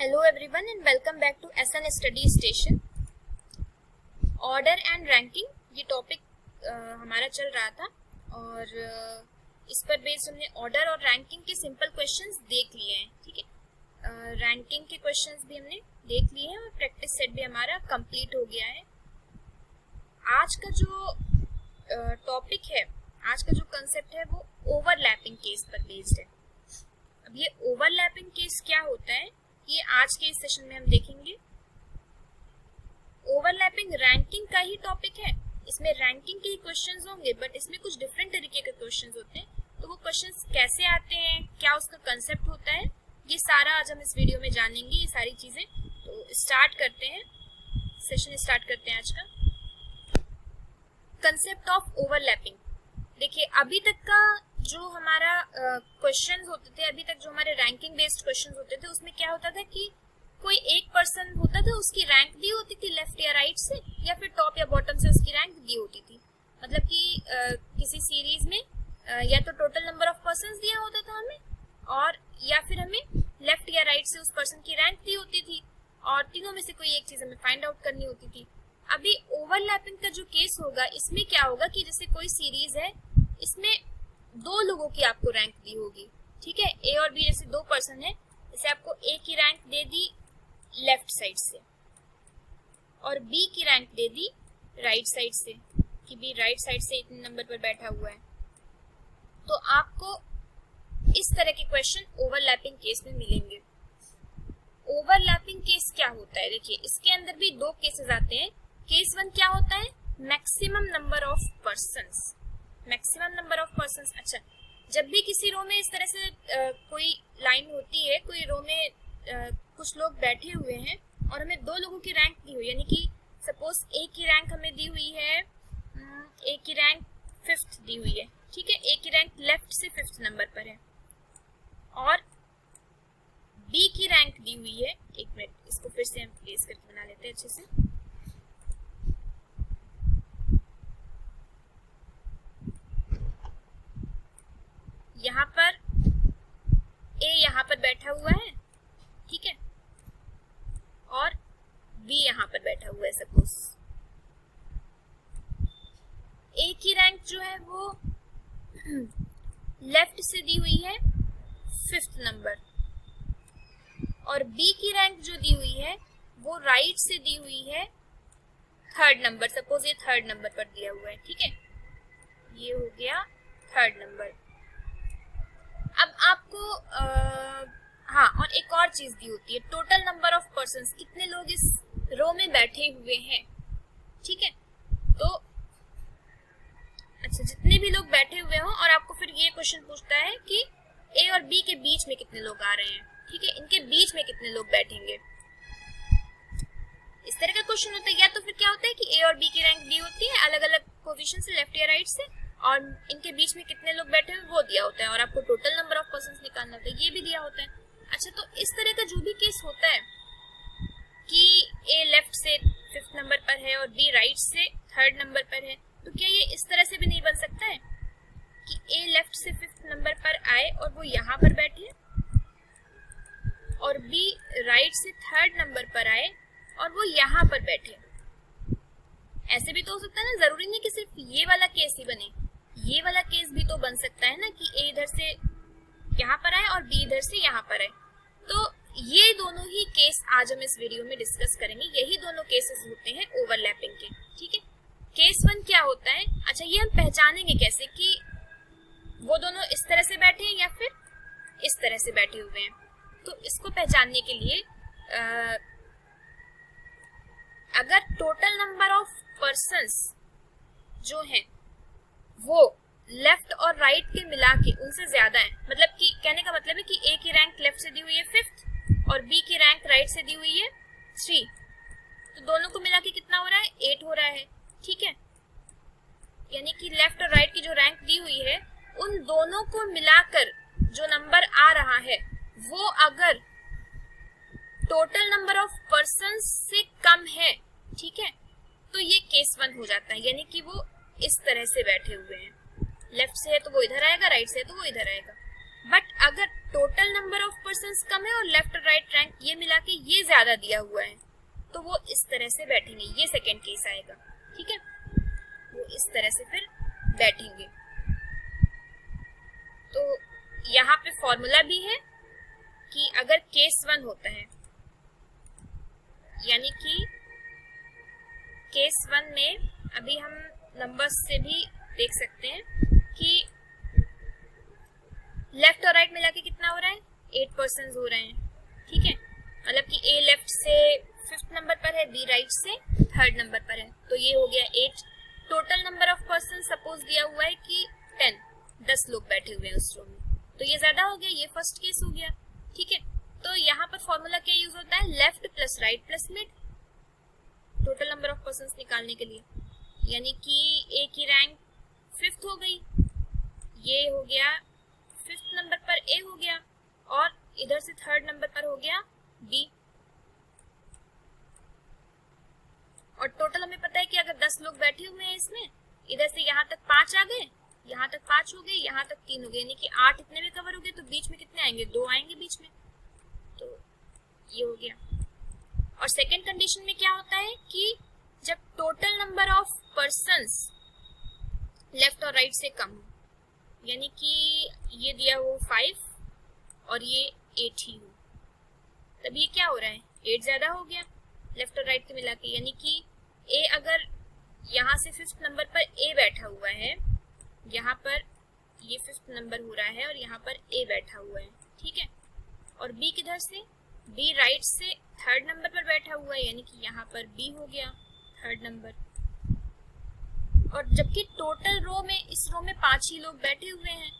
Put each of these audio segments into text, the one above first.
Hello everyone and welcome back to SN Study Station. Order and ranking ये topic हमारा चल रहा था और इस पर बेस्ड हमने ऑर्डर और रैंकिंग के सिंपल क्वेश्चंस देख लिए हैं. ठीक है, रैंकिंग के क्वेश्चंस भी हमने देख लिए हैं और प्रैक्टिस सेट भी हमारा कंप्लीट हो गया है. आज का जो टॉपिक है, आज का जो कंसेप्ट है वो ओवरलैपिंग केस पर बेस्ड है. अब ये ओवरलैपिंग केस क्या होता है ये आज के इस सेशन में हम देखेंगे. ओवरलैपिंग रैंकिंग का ही टॉपिक है. इसमें रैंकिंग के ही क्वेश्चंस होंगे बट इसमें कुछ डिफरेंट तरीके के क्वेश्चंस होते हैं. तो वो क्वेश्चंस कैसे आते हैं, क्या उसका कंसेप्ट होता है, ये सारा आज हम इस वीडियो में जानेंगे, ये सारी चीजें. तो स्टार्ट करते हैं, सेशन स्टार्ट करते हैं आज का. Concept of overlapping. देखिए अभी तक का जो हमारा क्वेश्चंस होते थे, अभी तक जो हमारे रैंकिंग बेस्ड क्वेश्चंस होते थे उसमें क्या होता था कि कोई एक पर्सन होता था, उसकी रैंक दी होती थी लेफ्ट या राइट से, या फिर टॉप या बॉटम से उसकी रैंक दी होती थी. मतलब कि किसी सीरीज में या तो टोटल नंबर ऑफ पर्सन्स दिया होता था हमें, और या फिर हमें लेफ्ट या राइट से उस पर्सन की रैंक दी होती थी, और तीनों में से कोई एक चीज हमें फाइंड आउट करनी होती थी. अभी ओवरलैपिंग का जो केस होगा इसमें क्या होगा कि जैसे कोई सीरीज है, इसमें दो लोगों की आपको रैंक दी होगी. ठीक है, ए और बी जैसे दो पर्सन है, जैसे आपको ए की रैंक दे दी लेफ्ट साइड से और बी की रैंक दे दी राइट साइड से, कि बी राइट साइड से इतने नंबर पर बैठा हुआ है. तो आपको इस तरह के क्वेश्चन ओवरलैपिंग केस में मिलेंगे. ओवरलैपिंग केस क्या होता है, देखिए इसके अंदर भी दो केसेस आते हैं. केस वन क्या होता है, maximum number of persons. Maximum number of persons. अच्छा, जब भी किसी रो में इस तरह से कोई लाइन होती है, कोई रो में कुछ लोग बैठे हुए हैं और हमें दो लोगों की रैंक दी हुई, यानी कि सपोज ए की रैंक हमें दी हुई है, ए की रैंक 5th दी हुई है. ठीक है, ए की रैंक लेफ्ट से 5th नंबर पर है और बी की रैंक दी हुई है. एक मिनट, इसको फिर से हम प्लेस करके बना लेते हैं अच्छे से. यहाँ पर ए यहाँ पर बैठा हुआ है, ठीक है, और बी यहाँ पर बैठा हुआ है. सपोज ए की रैंक जो है वो लेफ्ट से दी हुई है 5th नंबर, और बी की रैंक जो दी हुई है वो राइट से दी हुई है 3rd नंबर. सपोज ये 3rd नंबर पर दिया हुआ है. ठीक है, ये हो गया 3rd नंबर. अब आपको हाँ, और एक और चीज दी होती है, टोटल नंबर ऑफ पर्सन्स, कितने लोग इस रो में बैठे हुए हैं. ठीक है, तो अच्छा, जितने भी लोग बैठे हुए हों, और आपको फिर ये क्वेश्चन पूछता है कि ए और बी के बीच में कितने लोग आ रहे हैं. ठीक है, इनके बीच में कितने लोग बैठेंगे. इस तरह का क्वेश्चन होता है. या तो फिर क्या होता है कि ए और बी की रैंक दी होती है अलग अलग पोजीशन से, लेफ्ट या राइट से, और इनके बीच में कितने लोग बैठे हैं वो दिया होता है, और आपको टोटल नंबर ऑफ पर्सन्स निकालना होता है, ये भी दिया होता है. अच्छा, तो इस तरह का जो भी केस होता है कि ए लेफ्ट से 5th नंबर पर है और बी राइट से 3rd नंबर पर है, तो क्या ये इस तरह से भी नहीं बन सकता है कि ए लेफ्ट से 5th नंबर पर आए और वो यहाँ पर बैठे, और बी राइट से 3rd नंबर पर आए और वो यहाँ पर बैठे. ऐसे भी तो हो सकता है ना, जरूरी नहीं कि सिर्फ ये वाला केस ही बने, ये वाला केस भी तो बन सकता है ना कि ए इधर से यहाँ पर आए और बी इधर से यहाँ पर आए. तो ये दोनों ही केस आज हम इस वीडियो में डिस्कस करेंगे. यही दोनों केसेस होते हैं ओवरलैपिंग के. ठीक है, केस वन क्या होता है, अच्छा ये हम पहचानेंगे कैसे कि वो दोनों इस तरह से बैठे हैं या फिर इस तरह से बैठे हुए हैं. तो इसको पहचानने के लिए अगर टोटल नंबर ऑफ पर्सन्स जो हैं वो लेफ्ट और राइट के मिला के उनसे ज्यादा है, मतलब कि कहने का मतलब है कि ए की रैंक लेफ्ट से दी हुई है 5th और बी की रैंक राइट से दी हुई है 3, तो दोनों को मिला के कितना हो रहा है, 8 हो रहा है. ठीक है, यानी कि लेफ्ट और राइट की जो रैंक दी हुई है उन दोनों को मिलाकर जो नंबर आ रहा है वो अगर टोटल नंबर ऑफ पर्सन्स से कम है, ठीक है, तो ये केस वन हो जाता है. यानी कि वो इस तरह से बैठे हुए हैं, लेफ्ट से है तो वो इधर आएगा, राइट से है तो वो इधर आएगा. बट अगर total number of person persons कम है और लेफ्ट और राइट रैंक ये मिला के ये ज्यादा दिया हुआ है, तो वो इस तरह से बैठेंगे, ये सेकेंड केस आएगा, ठीक है, वो इस तरह से फिर बैठेंगे। तो यहाँ पे फॉर्मूला भी है कि अगर केस 1 होता है, यानी कि केस 1 में अभी हम नंबर्स से भी देख सकते हैं कि लेफ्ट और राइट मिला के कितना हो रहा है, 8 पर्सन्स हो रहे हैं, ठीक है, मतलब कि ए लेफ्ट से 5th नंबर पर है, बी राइट से 3rd नंबर पर है, तो ये हो गया 8। Total number of person suppose दिया हुआ है कि 10 लोग बैठे हुए हैं उस रूम में, तो ये ज्यादा हो गया, ये फर्स्ट केस हो गया, ठीक है। तो यहाँ पर फॉर्मूला क्या यूज होता है, left plus right plus mid, total number of persons निकालने के लिए, यानी कि ए की रैंक 5th हो गई, ये हो गया 5th नंबर पर ए हो गया, और इधर से 3rd नंबर पर हो गया बी। और टोटल हमें पता है कि अगर 10 लोग बैठे हुए हैं इसमें, इधर से यहाँ तक 5 आ गए, यहाँ तक 5 हो गए, यहाँ तक 3 हो गए, यानी कि 8 इतने में कवर हो गए, तो बीच में कितने आएंगे, 2 आएंगे बीच में, तो ये हो गया। और सेकेंड कंडीशन में क्या होता है कि जब total number of persons left और राइट से कम हो, यानी कि ये दिया हो 5 और ये 8 ही हो, तब ये क्या हो रहा है, 8 ज्यादा हो गया लेफ्ट और राइट के मिला के, यानी कि ए अगर यहाँ से 5th नंबर पर ए बैठा हुआ है, यहाँ पर ये 5th नंबर हो रहा है और यहाँ पर ए बैठा हुआ है, ठीक है, और बी किधर से, बी राइट से 3rd नंबर पर बैठा हुआ है, यानी कि यहाँ पर बी हो गया 3rd नंबर। और जबकि टोटल रो में, इस रो में 5 ही लोग बैठे हुए हैं,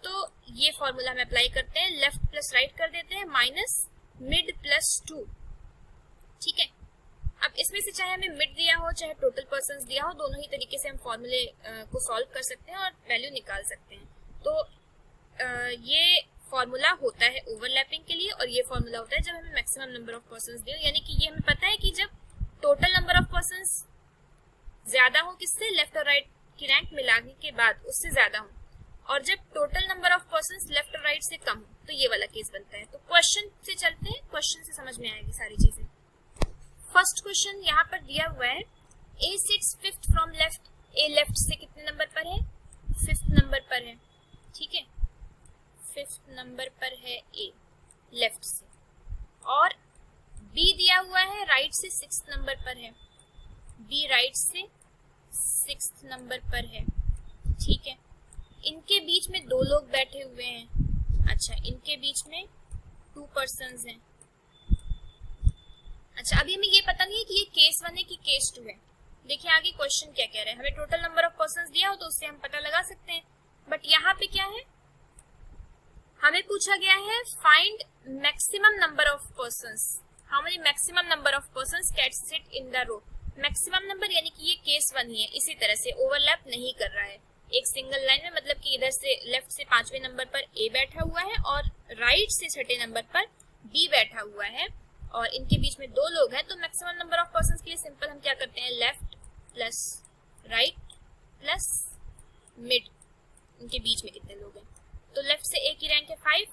तो ये फॉर्मूला हम अप्लाई करते हैं, लेफ्ट प्लस राइट कर देते हैं माइनस मिड प्लस 2, ठीक है। अब इसमें से चाहे हमें मिड दिया हो चाहे टोटल पर्सन्स दिया हो, दोनों ही तरीके से हम फॉर्मूले को सॉल्व कर सकते हैं और वैल्यू निकाल सकते हैं। तो ये फॉर्मूला होता है ओवरलैपिंग के लिए, और ये फॉर्मूला होता है जब हमें मैक्सिमम नंबर ऑफ पर्सन्स दिए, यानी कि ये हमें पता है कि जब टोटल नंबर ऑफ पर्सन्स ज्यादा हो, किससे, लेफ्ट और राइट की रैंक मिलाने के बाद उससे ज्यादा हो, और जब total number of persons left और राइट से कम हो, तो ये वाला केस बनता है। तो क्वेश्चन से चलते हैं, क्वेश्चन से समझ में आएगी सारी चीजें। फर्स्ट क्वेश्चन यहाँ पर दिया हुआ है, A sits 5th from left, A left से कितने नंबर पर है, 5th नंबर पर है, ठीक है, 5th नंबर पर है ए लेफ्ट से, और बी दिया हुआ है राइट से 6th नंबर पर है, बी राइट से 6th नंबर पर है, ठीक है। इनके बीच में 2 लोग बैठे हुए हैं, अच्छा, इनके बीच में 2 पर्सन्स हैं। अच्छा, अभी हमें ये पता नहीं है कि ये केस 1 है कि केस 2 है। देखिए आगे क्वेश्चन क्या कह रहे हैं, हमें टोटल नंबर ऑफ पर्सन्स दिया हो तो उससे हम पता लगा सकते हैं, बट यहाँ पे क्या है, हमें पूछा गया है find maximum number of persons, how many maximum number of persons can sit in the row. Maximum number यानी कि ये केस 1 ही है, इसी तरह से ओवरलैप नहीं कर रहा है एक सिंगल लाइन में, मतलब कि इधर से लेफ्ट से 5वें नंबर पर ए बैठा हुआ है और राइट से 6ठे नंबर पर बी बैठा हुआ है, और इनके बीच में 2 लोग हैं। तो मैक्सिमम नंबर ऑफ पर्सन्स के लिए सिंपल हम क्या करते हैं, left plus right plus mid, इनके बीच में कितने लोग हैं, तो लेफ्ट से ए की रैंक है 5,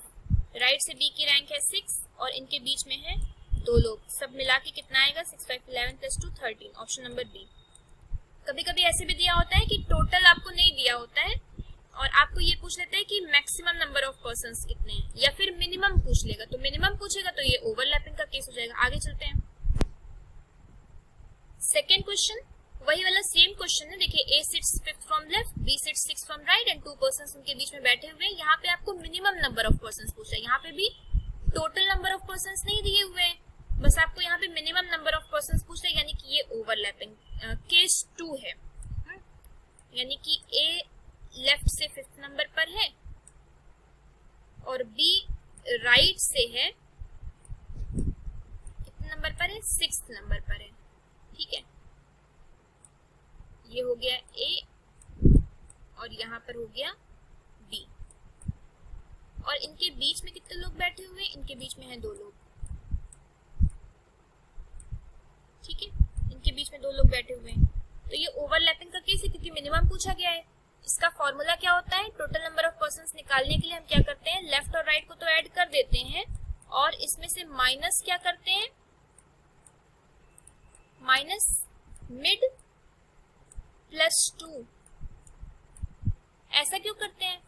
राइट से बी की रैंक है 6, और इनके बीच में है 2 लोग, सब मिला के कितना आएगा, 6 5 11 प्लस 2 13, ऑप्शन नंबर बी। कभी कभी ऐसे भी दिया होता है कि टोटल आपको नहीं दिया होता है और आपको ये पूछ लेते हैं कि मैक्सिमम नंबर ऑफ पर्सन्स कितने हैं, या फिर मिनिमम पूछ लेगा, तो मिनिमम पूछेगा तो ये ओवरलैपिंग का केस हो जाएगा। आगे चलते हैं, सेकेंड क्वेश्चन वही वाला सेम क्वेश्चन है। देखिए A sits 5th from left, B sits 6th from right and 2 persons उनके बीच में बैठे हुए हैं। यहाँ पे आपको मिनिमम नंबर ऑफ पर्सन्स पूछा है, यहाँ पे भी टोटल नंबर ऑफ पर्सन्स नहीं दिए हुए हैं, बस आपको यहाँ पे मिनिमम नंबर ऑफ पर्सन्स पूछ रहे हैं, यानी कि ये ओवरलैपिंग केस 2 है, यानी कि ए लेफ्ट से 5th नंबर पर है और बी राइट से है, कितने नंबर पर है, 6th नंबर पर है, ठीक है। ये हो गया ए और यहाँ पर हो गया बी, और इनके बीच में कितने लोग बैठे हुए हैं, इनके बीच में है 2 लोग, ठीक है, इनके बीच में 2 लोग बैठे हुए हैं। तो ये ओवरलैपिंग का केस है क्योंकि मिनिमम पूछा गया है, इसका फॉर्मूला क्या होता है, टोटल नंबर ऑफ पर्सन्स निकालने के लिए हम क्या करते हैं, लेफ्ट और राइट को तो ऐड कर देते हैं और इसमें से माइनस क्या करते हैं, माइनस मिड प्लस 2। ऐसा क्यों करते हैं,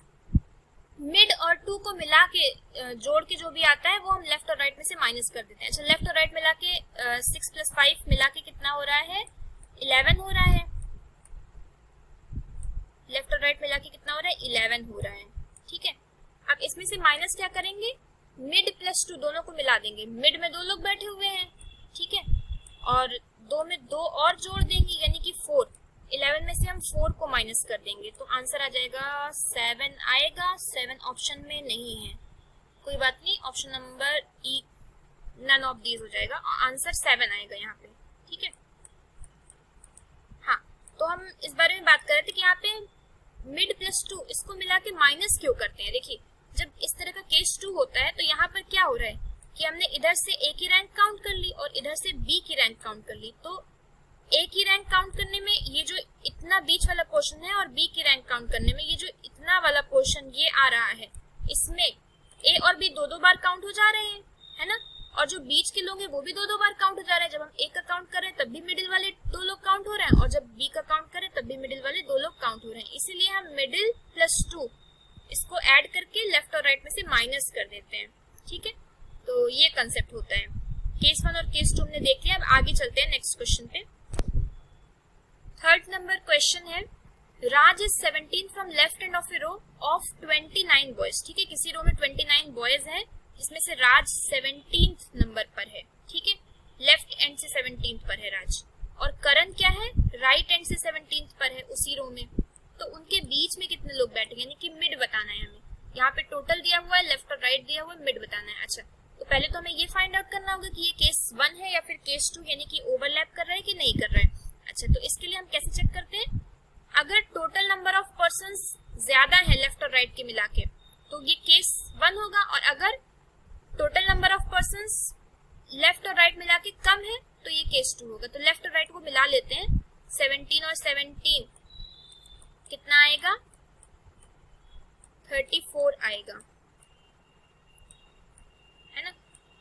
मिड और 2 को मिला के जोड़ के जो भी आता है वो हम लेफ्ट और राइट में से माइनस कर देते हैं। अच्छा, लेफ्ट और राइट मिला के 6 + 5 मिला के कितना हो रहा है, 11 हो रहा है। लेफ्ट और राइट मिला के कितना हो रहा है, 11 हो रहा है। ठीक है, अब इसमें से माइनस क्या करेंगे, मिड प्लस 2 दोनों को मिला देंगे। मिड में 2 लोग बैठे हुए हैं, ठीक है, और 2 में 2 और जोड़ देंगे यानी कि 4। 11 में से हम 4 को माइनस कर देंगे तो आंसर आ जाएगा 7 आएगा। 7 ऑप्शन में नहीं है, कोई बात नहीं, option number E none of these हो जाएगा, आंसर 7 आएगा यहाँ पे। ठीक है, हाँ, तो हम इस बारे में बात कर रहे थे कि यहाँ पे मिड प्लस 2 इसको मिला के माइनस क्यों करते हैं। देखिए, जब इस तरह का केस 2 होता है तो यहाँ पर क्या हो रहा है कि हमने इधर से ए की रैंक काउंट कर ली और इधर से बी की रैंक काउंट कर ली। तो ए की रैंक काउंट करने में ये जो इतना बीच वाला पोर्शन है और बी की रैंक काउंट करने में ये जो इतना वाला पोर्शन ये आ रहा है, इसमें ए और बी 2-2 बार काउंट हो जा रहे हैं, है ना, और जो बीच के लोग हैं वो भी 2-2 बार काउंट हो जा रहे हैं। जब हम ए का काउंट कर रहे हैं तब भी मिडिल वाले 2 लोग काउंट हो रहे हैं और जब बी का काउंट करें तब भी मिडिल वाले 2 लोग काउंट हो रहे हैं। इसीलिए हम मिडिल प्लस 2 इसको ऐड करके लेफ्ट और राइट में से माइनस कर देते हैं। ठीक है, तो ये कंसेप्ट होता है। केस 1 और केस 2 हमने देख लिया, अब आगे चलते हैं नेक्स्ट क्वेश्चन पे। थर्ड नंबर क्वेश्चन है, Raj is 17 from left end of a row of 29 boys. ठीक है, किसी रो में 29 बॉयज है जिसमें से राज 17th नंबर पर है। ठीक है, लेफ्ट एंड से 17th पर है राज, और करण क्या है, राइट एंड से 17th पर है उसी रो में। तो उनके बीच में कितने लोग बैठे, यानी कि मिड बताना है हमें। यहाँ पे टोटल दिया हुआ है, लेफ्ट और राइट दिया हुआ है, मिड बताना है। अच्छा, तो पहले तो हमें ये फाइंड आउट करना होगा कि ये केस 1 है या फिर केस 2, यानी कि ओवरलैप कर रहा है कि नहीं कर रहा है। अच्छा, तो इसके लिए हम कैसे चेक करते हैं, अगर टोटल नंबर ऑफ पर्सन्स ज्यादा है लेफ्ट और राइट के मिला के तो ये केस 1 होगा, और अगर total number of persons left और राइट मिला के कम है तो ये केस 2 होगा। तो लेफ्ट और राइट को मिला लेते हैं, 17 और 17 कितना आएगा, 34 आएगा, है ना,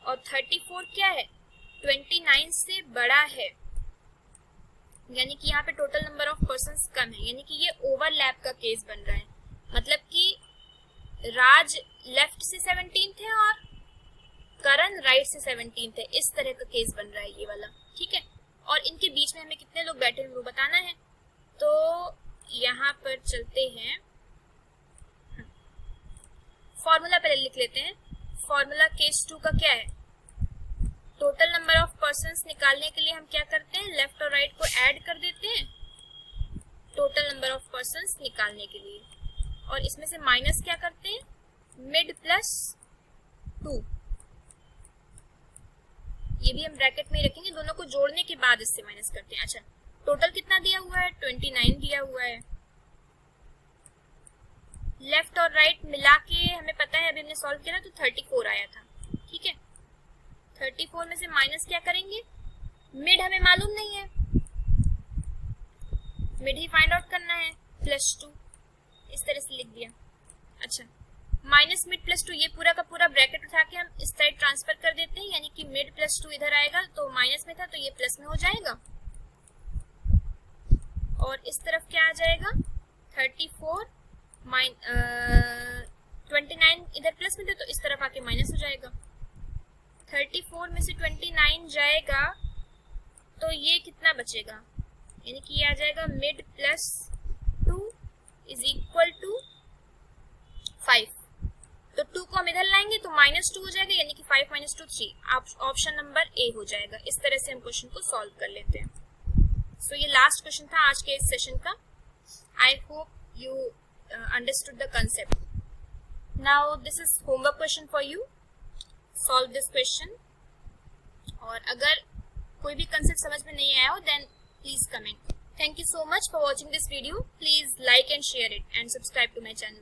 और 34 क्या है, 29 से बड़ा है, यानी कि यहाँ पे टोटल नंबर ऑफ पर्सन्स कम है, यानी कि ये ओवरलैप का केस बन रहा है। मतलब कि राज लेफ्ट से 17th है और करण राइट से 17th है, इस तरह का केस बन रहा है ये वाला। ठीक है, और इनके बीच में हमें कितने लोग बैठे हैं वो बताना है। तो यहाँ पर चलते हैं, फॉर्मूला पहले लिख लेते हैं। फॉर्मूला केस 2 का क्या है, टोटल नंबर ऑफ पर्सन्स निकालने के लिए हम क्या करते हैं, लेफ्ट और राइट को ऐड कर देते हैं टोटल नंबर ऑफ पर्सन्स निकालने के लिए, और इसमें से माइनस क्या करते हैं, मिड प्लस 2। ये भी हम ब्रैकेट में ही रखेंगे, दोनों को जोड़ने के बाद इससे माइनस करते हैं। अच्छा, टोटल कितना दिया हुआ है, 29 दिया हुआ है। लेफ्ट और राइट मिला के हमें पता है, अभी हमने सॉल्व किया तो 34 आया था। ठीक है, 34 में से माइनस क्या करेंगे, मिड हमें मालूम नहीं है, मिड ही फाइंड आउट करना है, प्लस 2 इस तरह से लिख दिया। अच्छा, माइनस मिड प्लस 2, ये पूरा का पूरा ब्रैकेट उठा के हम इस साइड ट्रांसफर कर देते हैं, यानी कि मिड प्लस 2 इधर आएगा, तो माइनस में था तो ये प्लस में हो जाएगा, और इस तरफ क्या आ जाएगा, 34 29 इधर प्लस में था तो इस तरफ आके माइनस हो जाएगा। 34 में से 29 जाएगा तो ये कितना बचेगा, यानी कि ये आ जाएगा mid plus 2 is equal to 5। तो 2 को हम इधर लाएंगे तो -2 हो जाएगा, यानी कि 5 - 2 3। ऑप्शन नंबर ए हो जाएगा। इस तरह से हम क्वेश्चन को सॉल्व कर लेते हैं। सो ये लास्ट क्वेश्चन था आज के इस सेशन का। I hope you understood the concept. Now this is homework question for you, solve this question. और अगर कोई भी कंसेप्ट समझ में नहीं आया हो then please comment. Thank you so much for watching this video. Please like and share it and subscribe to my channel.